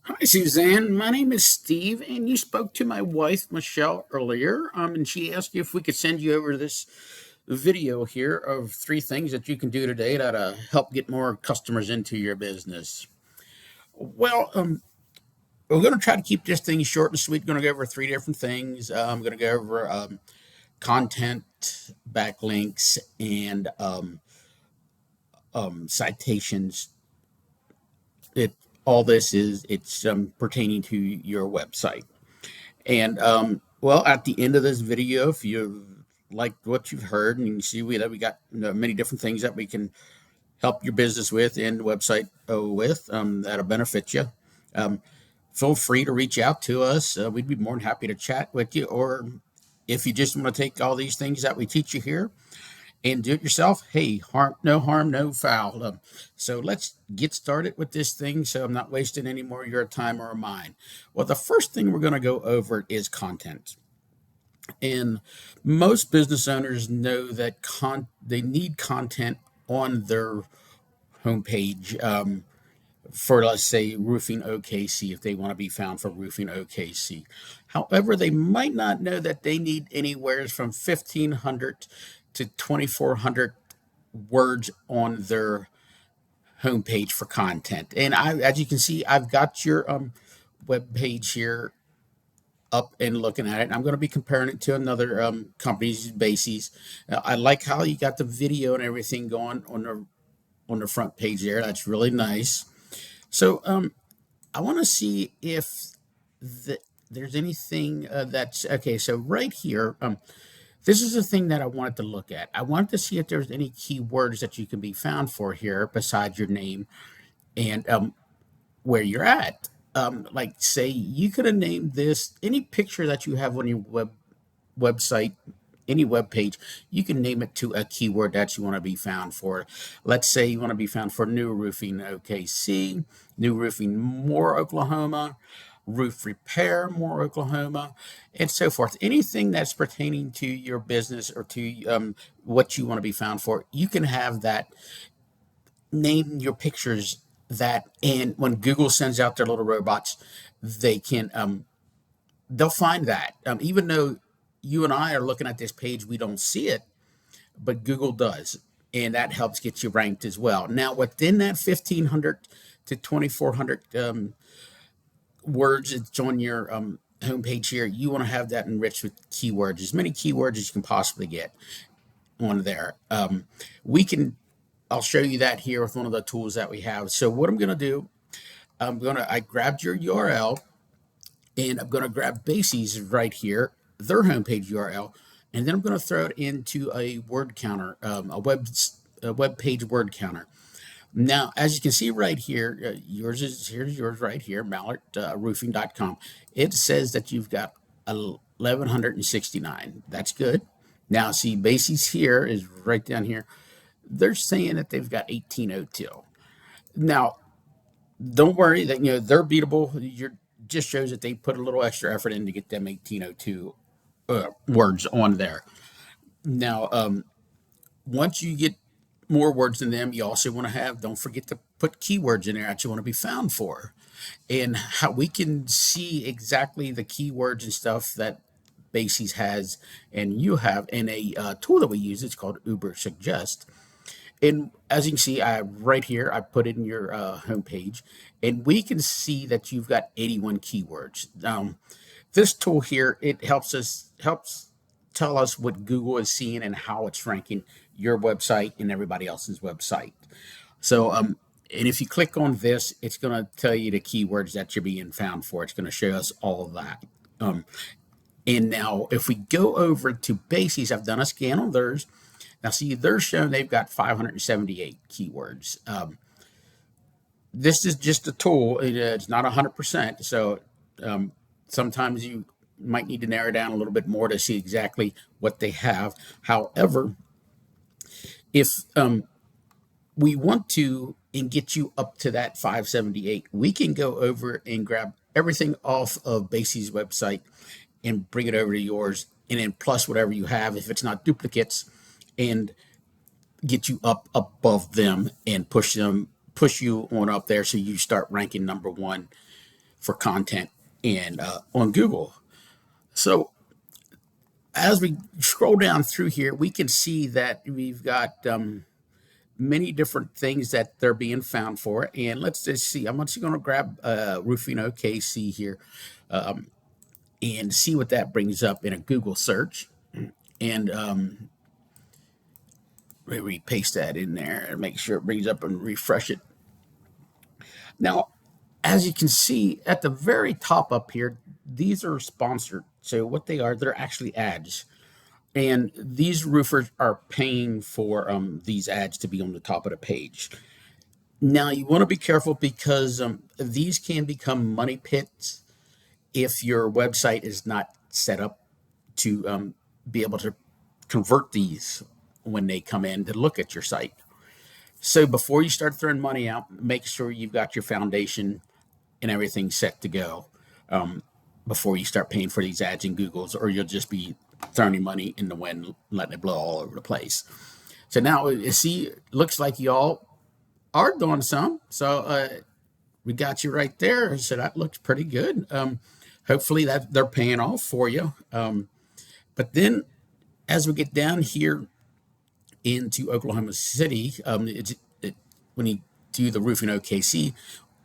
Hi, Suzanne. My name is Steve, and you spoke to my wife, Michelle, earlier, and she asked you if we could send you over this video here of three things that you can do today to help get more customers into your business. Well, we're going to try to keep this thing short and sweet. We're going to go over three different things. I'm going to go over content, backlinks, and citations. It all this is it's pertaining to your website. And well, at the end of this video, if you like what you've heard, and you can see that we got many different things that we can help your business with and website with that'll benefit you. Um, Feel free to reach out to us. We'd be more than happy to chat with you. Or if you just want to take all these things that we teach you here and do it yourself, hey, harm, no foul. So let's get started with this thing so I'm not wasting any more of your time or mine. Well, the first thing we're going to go over is content. And most business owners know that they need content on their homepage for, let's say, Roofing OKC, if they want to be found for Roofing OKC. However, they might not know that they need anywhere from 1,500 to 2,400 words on their homepage for content. And as you can see, I've got your web page here up and looking at it. I'm going to be comparing it to another company's bases. I like how you got the video and everything going on the front page there. That's really nice. So I want to see if there's anything that's okay. So right here, this is the thing that I wanted to look at. I wanted to see if there's any keywords that you can be found for here besides your name and where you're at. Like, say, you could have named this any picture that you have on your website, any web page, you can name it to a keyword that you want to be found for. Let's say you want to be found for new roofing OKC, new roofing Moore, Oklahoma, roof repair Moore, Oklahoma, and so forth. Anything that's pertaining to your business or to what you want to be found for, you can have that name your pictures that, and when Google sends out their little robots, they can they'll find that. Even though you and I are looking at this page, we don't see it, but Google does, and that helps get you ranked as well. Now, within that 1,500 to 2,400 words that's on your homepage here, you want to have that enriched with keywords, as many keywords as you can possibly get on there. We can I'll show you that here with one of the tools that we have. So what I'm going to do, I grabbed your URL, and I'm going to grab Bases right here, their homepage URL, and then I'm going to throw it into a word counter, a web page word counter. Now, as you can see right here, here's yours right here, mallardroofing.com. It says that you've got 1,169. That's good. Now, see, Bases here is right down here. They're saying that they've got 1,802. Now, don't worry that they're beatable. You're just shows that they put a little extra effort in to get them 1,802 words on there. Now, once you get more words than them, you also want to don't forget to put keywords in there that you want to be found for. And how we can see exactly the keywords and stuff that Bases has and you have in a tool that we use. It's called Uber Suggest. And as you can see, right here, I put it in your homepage, and we can see that you've got 81 keywords. This tool here, it helps tell us what Google is seeing and how it's ranking your website and everybody else's website. So, and if you click on this, it's going to tell you the keywords that you're being found for. It's going to show us all of that. And now, if we go over to Bases, I've done a scan on theirs. Now, see, they're showing they've got 578 keywords. This is just a tool. It's not 100%. So sometimes you might need to narrow down a little bit more to see exactly what they have. However, if we want to and get you up to that 578, we can go over and grab everything off of Bases' website and bring it over to yours, and then plus whatever you have, if it's not duplicates, and get you up above them and push you on up there so you start ranking number one for content and on Google. So as we scroll down through here, we can see that we've got many different things that they're being found for. And let's just see. I'm just going to grab Roofing OKC here and see what that brings up in a Google search. And we paste that in there and make sure it brings up and refresh it. Now, as you can see at the very top up here, these are sponsored. So what they are, they're actually ads. And these roofers are paying for these ads to be on the top of the page. Now, you want to be careful because these can become money pits if your website is not set up to be able to convert these when they come in to look at your site. So before you start throwing money out, make sure you've got your foundation and everything set to go before you start paying for these ads in Google's, or you'll just be throwing your money in the wind, letting it blow all over the place. So now you see, looks like y'all are doing some. So we got you right there. So that looks pretty good. Hopefully that they're paying off for you. But then as we get down here into Oklahoma City, when you do the Roofing OKC,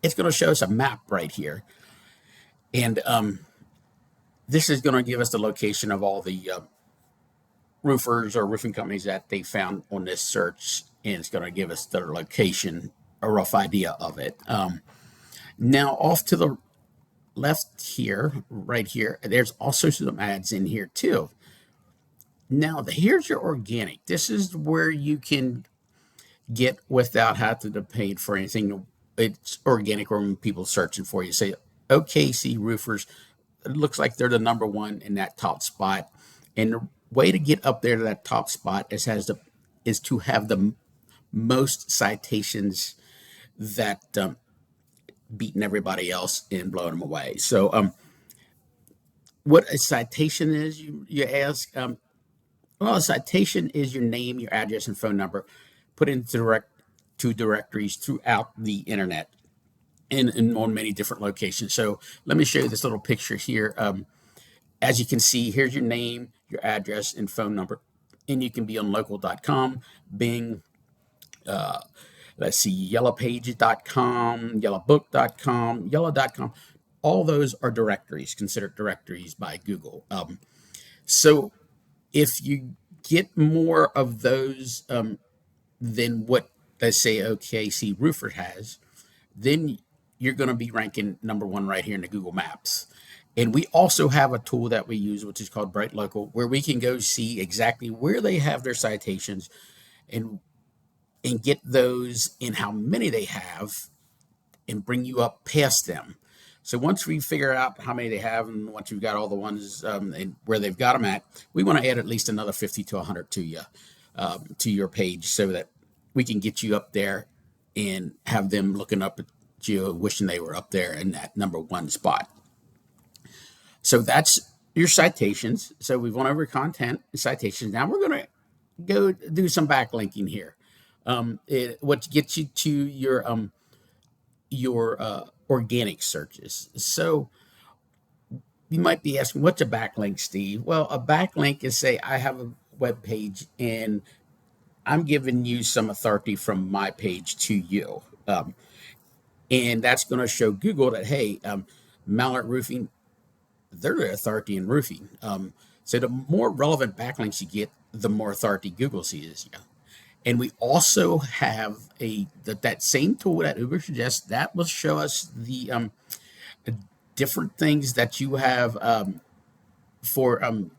it's going to show us a map right here. And this is going to give us the location of all the roofers or roofing companies that they found on this search. And it's going to give us their location, a rough idea of it. Now, off to the left here, right here, there's also some ads in here too. Now, here's your organic. This is where you can get without having to pay for anything. It's organic when people searching for you. Say OKC roofers. It looks like they're the number one in that top spot. And the way to get up there to that top spot is to have the most citations that beating everybody else and blowing them away. So what a citation is, you ask? Well, a citation is your name, your address, and phone number put into two directories throughout the internet and on many different locations. So let me show you this little picture here. As you can see, here's your name, your address, and phone number. And you can be on local.com, Bing, let's see, yellowpages.com, yellowbook.com, yellow.com. All those are directories, considered directories by Google. So if you get more of those than what, let's say, OKC Roofer has, then you're going to be ranking number one right here in the Google Maps. And we also have a tool that we use, which is called Bright Local, where we can go see exactly where they have their citations and get those and how many they have and bring you up past them. So once we figure out how many they have and once you've got all the ones and where they've got them at, we want to add at least another 50 to 100 to you, to your page, so that we can get you up there and have them looking up at you, wishing they were up there in that number one spot. So that's your citations. So we've went over content and citations. Now we're going to go do some backlinking here. What gets you to your organic searches. So you might be asking, what's a backlink, Steve? Well, a backlink is, say I have a web page and I'm giving you some authority from my page to you. And that's going to show Google that, hey, Mallard Roofing, they're the authority in roofing. So the more relevant backlinks you get, the more authority Google sees you. And we also have that same tool that Uber suggests that will show us the different things that you have for on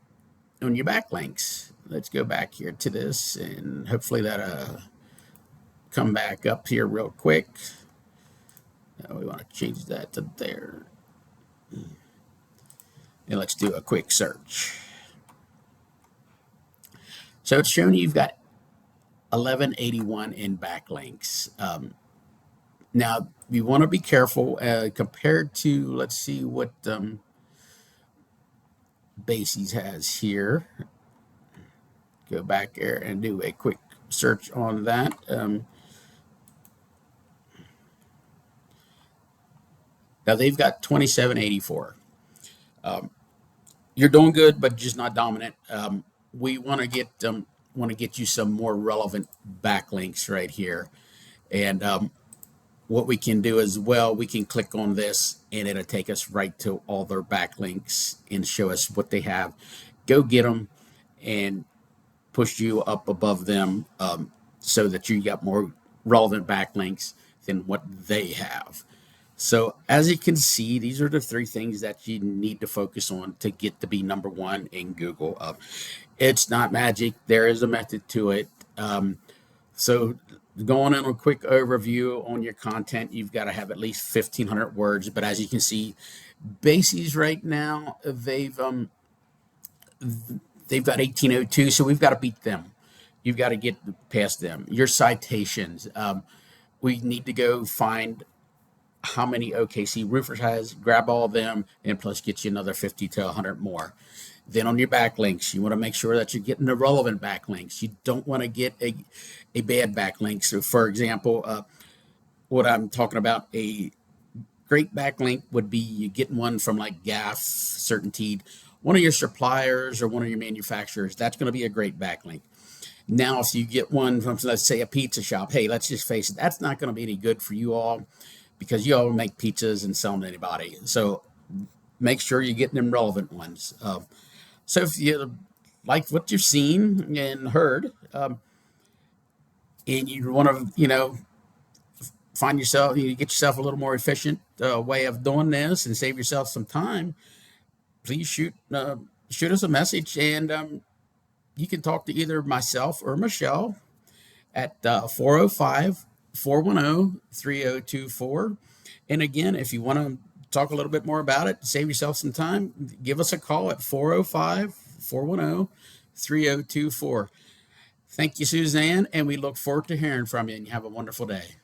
your backlinks. Let's go back here to this, and hopefully that come back up here real quick. We want to change that to there. And let's do a quick search. So it's showing you've got 1181 in backlinks. Now, you want to be careful compared to, let's see what Bases has here. Go back there and do a quick search on that. Now they've got 2784. You're doing good, but just not dominant. We want to get you some more relevant backlinks right here, and what we can do as well, we can click on this and it'll take us right to all their backlinks and show us what they have. Go get them and push you up above them, so that you got more relevant backlinks than what they have. So as you can see, these are the three things that you need to focus on to get to be number one in Google. It's not magic. There is a method to it. So going in a quick overview on your content, you've got to have at least 1,500 words. But as you can see, Bases right now, they've got 1802, so we've got to beat them. You've got to get past them. Your citations, we need to go find how many OKC roofers has, grab all of them, and plus get you another 50 to 100 more. Then on your backlinks, you want to make sure that you're getting the relevant backlinks. You don't want to get a bad backlink. So for example, what I'm talking about, a great backlink would be you getting one from like GAF, Certainteed, one of your suppliers or one of your manufacturers. That's going to be a great backlink. Now, if you get one from, let's say, a pizza shop, hey, let's just face it, that's not going to be any good for you all because you all make pizzas and sell them to anybody. So make sure you're getting them relevant ones. So if you like what you've seen and heard, and you want to, find yourself, you get yourself a little more efficient way of doing this and save yourself some time, please shoot us a message, and you can talk to either myself or Michelle at 405-410-3024. And again, if you want to talk a little bit more about it, save yourself some time, give us a call at 405-410-3024. Thank you, Suzanne, and we look forward to hearing from you, and you have a wonderful day.